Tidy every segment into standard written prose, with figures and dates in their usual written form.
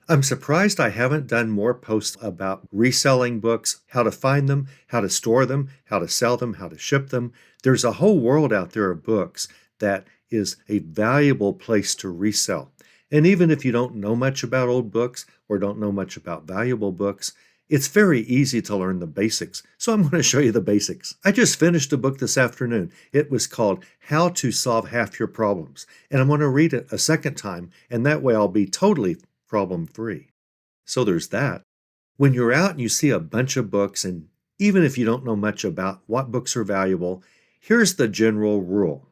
I'm surprised I haven't done more posts about reselling books, how to find them, how to store them, how to sell them, how to ship them. There's a whole world out there of books that is a valuable place to resell. And even if you don't know much about old books or don't know much about valuable books, it's very easy to learn the basics. So I'm going to show you the basics. I just finished a book this afternoon. It was called How to Solve Half Your Problems. And I'm going to read it a second time, and that way I'll be totally problem-free. So there's that. When you're out and you see a bunch of books, and even if you don't know much about what books are valuable, here's the general rule.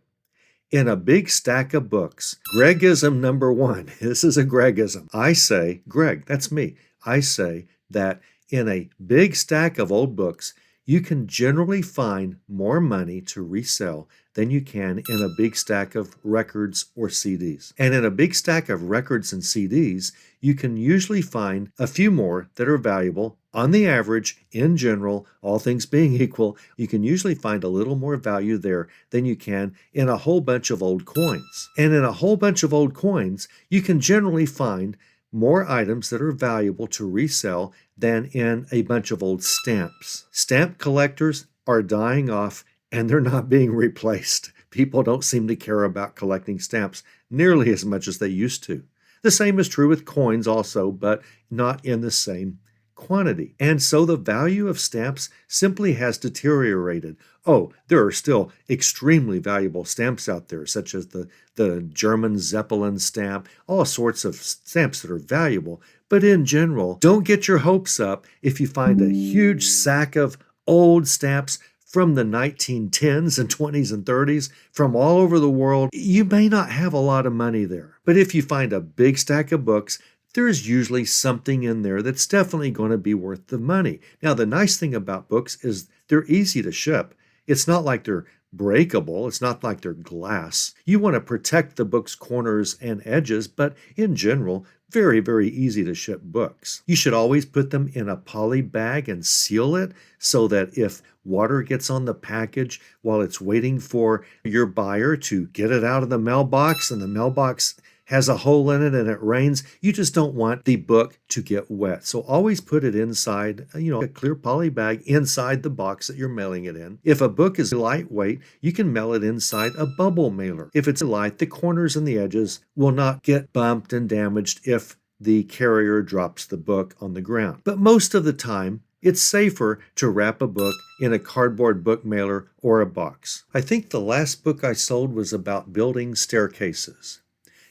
In a big stack of books, Gregism number one, this is a Gregism. I say, Greg, that's me. I say that in a big stack of old books, you can generally find more money to resell than you can in a big stack of records or CDs. And in a big stack of records and CDs, you can usually find a few more that are valuable. On the average, in general, all things being equal, you can usually find a little more value there than you can in a whole bunch of old coins. And in a whole bunch of old coins, you can generally find more items that are valuable to resell than in a bunch of old stamps. Stamp collectors are dying off and they're not being replaced. People don't seem to care about collecting stamps nearly as much as they used to. The same is true with coins also, but not in the same quantity. And so the value of stamps simply has deteriorated. Oh, there are still extremely valuable stamps out there, such as the German Zeppelin stamp, all sorts of stamps that are valuable. But in general, don't get your hopes up if you find a huge sack of old stamps from the 1910s and 20s and 30s from all over the world. You may not have a lot of money there. But if you find a big stack of books, there's usually something in there that's definitely going to be worth the money. Now, the nice thing about books is they're easy to ship. It's not like they're breakable. It's not like they're glass. You want to protect the book's corners and edges, but in general, very, very easy to ship books. You should always put them in a poly bag and seal it so that if water gets on the package while it's waiting for your buyer to get it out of the mailbox and the mailbox has a hole in it and it rains, you just don't want the book to get wet. So always put it inside, a clear poly bag inside the box that you're mailing it in. If a book is lightweight, you can mail it inside a bubble mailer. If it's light, the corners and the edges will not get bumped and damaged if the carrier drops the book on the ground. But most of the time, it's safer to wrap a book in a cardboard book mailer or a box. I think the last book I sold was about building staircases.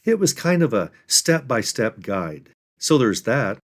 It was kind of a step-by-step guide. So there's that.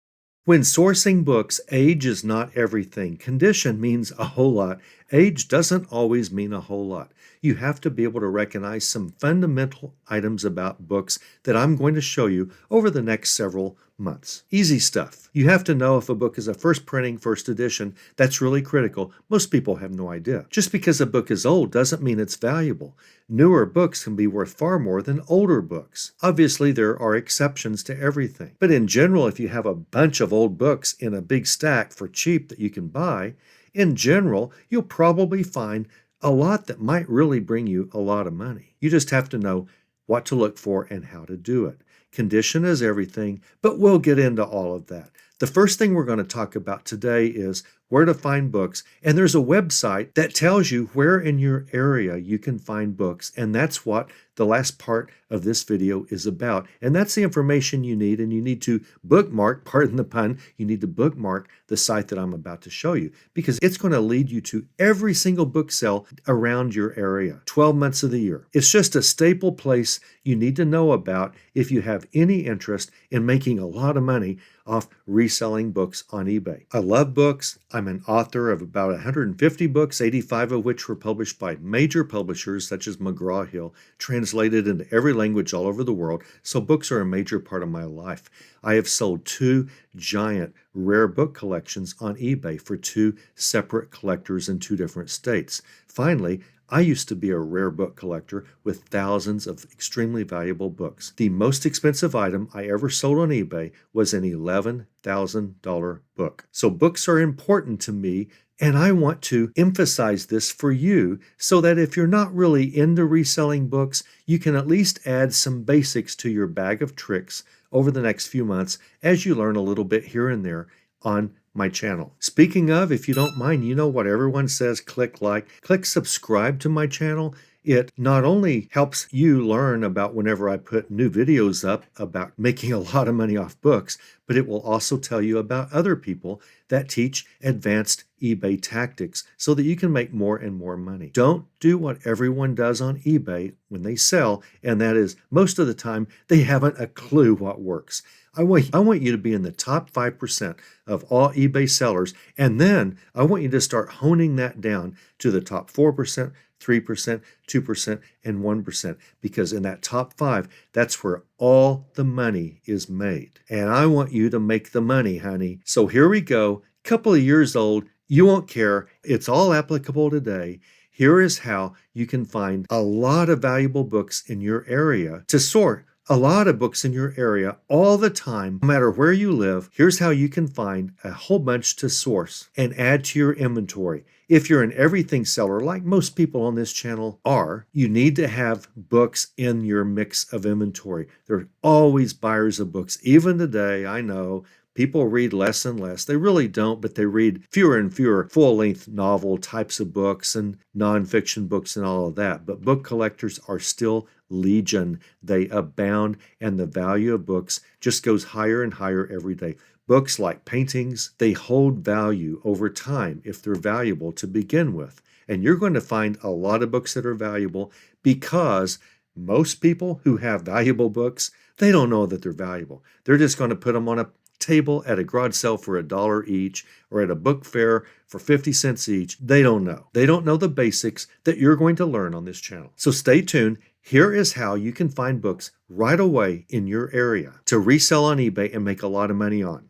When sourcing books, age is not everything. Condition means a whole lot. Age doesn't always mean a whole lot. You have to be able to recognize some fundamental items about books that I'm going to show you over the next several months. Easy stuff. You have to know if a book is a first printing, first edition. That's really critical. Most people have no idea. Just because a book is old doesn't mean it's valuable. Newer books can be worth far more than older books. Obviously, there are exceptions to everything. But in general, if you have a bunch of old books in a big stack for cheap that you can buy, in general, you'll probably find a lot that might really bring you a lot of money. You just have to know what to look for and how to do it. Condition is everything, but we'll get into all of that. The first thing we're going to talk about today is where to find books. And there's a website that tells you where in your area you can find books. And that's what the last part of this video is about. And that's the information you need. And you need to bookmark, pardon the pun, you need to bookmark the site that I'm about to show you because it's going to lead you to every single book sale around your area, 12 months of the year. It's just a staple place you need to know about if you have any interest in making a lot of money off reselling books on eBay. I love books. I'm an author of about 150 books, 85 of which were published by major publishers such as McGraw-Hill, translated into every language all over the world, so books are a major part of my life. I have sold 2 giant rare book collections on eBay for 2 separate collectors in 2 different states. Finally, I used to be a rare book collector with thousands of extremely valuable books. The most expensive item I ever sold on eBay was an $11,000 book. So books are important to me, and I want to emphasize this for you so that if you're not really into reselling books, you can at least add some basics to your bag of tricks over the next few months as you learn a little bit here and there on my channel. Speaking of, if you don't mind, you know what everyone says, click like, click subscribe to my channel. It not only helps you learn about whenever I put new videos up about making a lot of money off books, but it will also tell you about other people that teach advanced eBay tactics so that you can make more and more money. Don't do what everyone does on eBay when they sell, and that is most of the time they haven't a clue what works. I want you to be in the top 5% of all eBay sellers, and then I want you to start honing that down to the top 4%, 3%, 2%, and 1%, because in that top 5, that's where all the money is made. And I want you to make the money, honey. So here we go. Couple of years old. You won't care. It's all applicable today. Here is how you can find a lot of valuable books in your area to sort. A lot of books in your area all the time, no matter where you live. Here's how you can find a whole bunch to source and add to your inventory. If you're an everything seller, like most people on this channel are, you need to have books in your mix of inventory. There are always buyers of books. Even today, I know people read less and less. They really don't, but they read fewer and fewer full-length novel types of books and nonfiction books and all of that. But book collectors are still legion. They abound, and the value of books just goes higher and higher every day. Books like paintings, they hold value over time if they're valuable to begin with. And you're going to find a lot of books that are valuable because most people who have valuable books, they don't know that they're valuable. They're just going to put them on a table at a garage sale for $1 each or at a book fair for 50 cents each. They don't know. They don't know the basics that you're going to learn on this channel. So stay tuned. Here is how you can find books right away in your area to resell on eBay and make a lot of money on.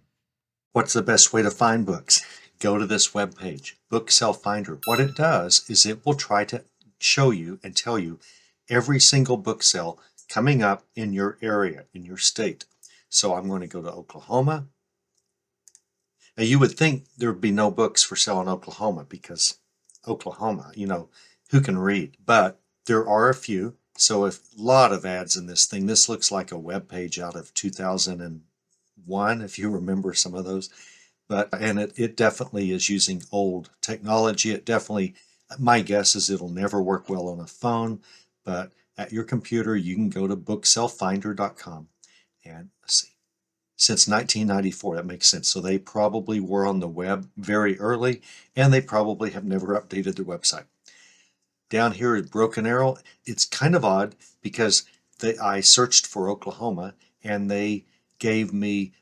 What's the best way to find books? Go to this webpage, Book Sell Finder. What it does is it will try to show you and tell you every single book sale coming up in your area, in your state. So I'm going to go to Oklahoma. Now you would think there would be no books for sale in Oklahoma because Oklahoma, who can read? But there are a few. So a lot of ads in this thing. This looks like a web page out of 2001, if you remember some of those. And it definitely is using old technology. It definitely, my guess is it'll never work well on a phone, but at your computer, you can go to booksellfinder.com. And let's see, since 1994, that makes sense. So they probably were on the web very early, and they probably have never updated their website. Down here is Broken Arrow. It's kind of odd because I searched for Oklahoma, and they gave me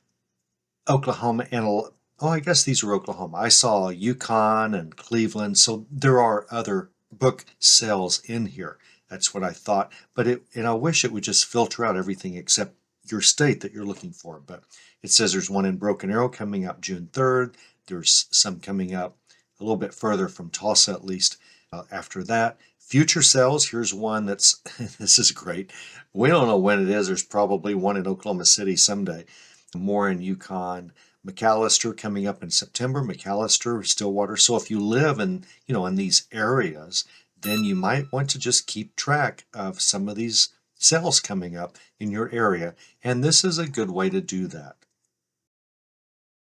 Oklahoma and I guess these were Oklahoma. I saw Yukon and Cleveland, so there are other book sales in here. That's what I thought. And I wish it would just filter out everything except your state that you're looking for. But it says there's one in Broken Arrow coming up June 3rd. There's some coming up a little bit further from Tulsa, at least after that. Future sales, here's one that's, this is great. We don't know when it is. There's probably one in Oklahoma City someday. More in Yukon. McAllister coming up in September. McAllister, Stillwater. So if you live in these areas, then you might want to just keep track of some of these sales coming up in your area. And this is a good way to do that.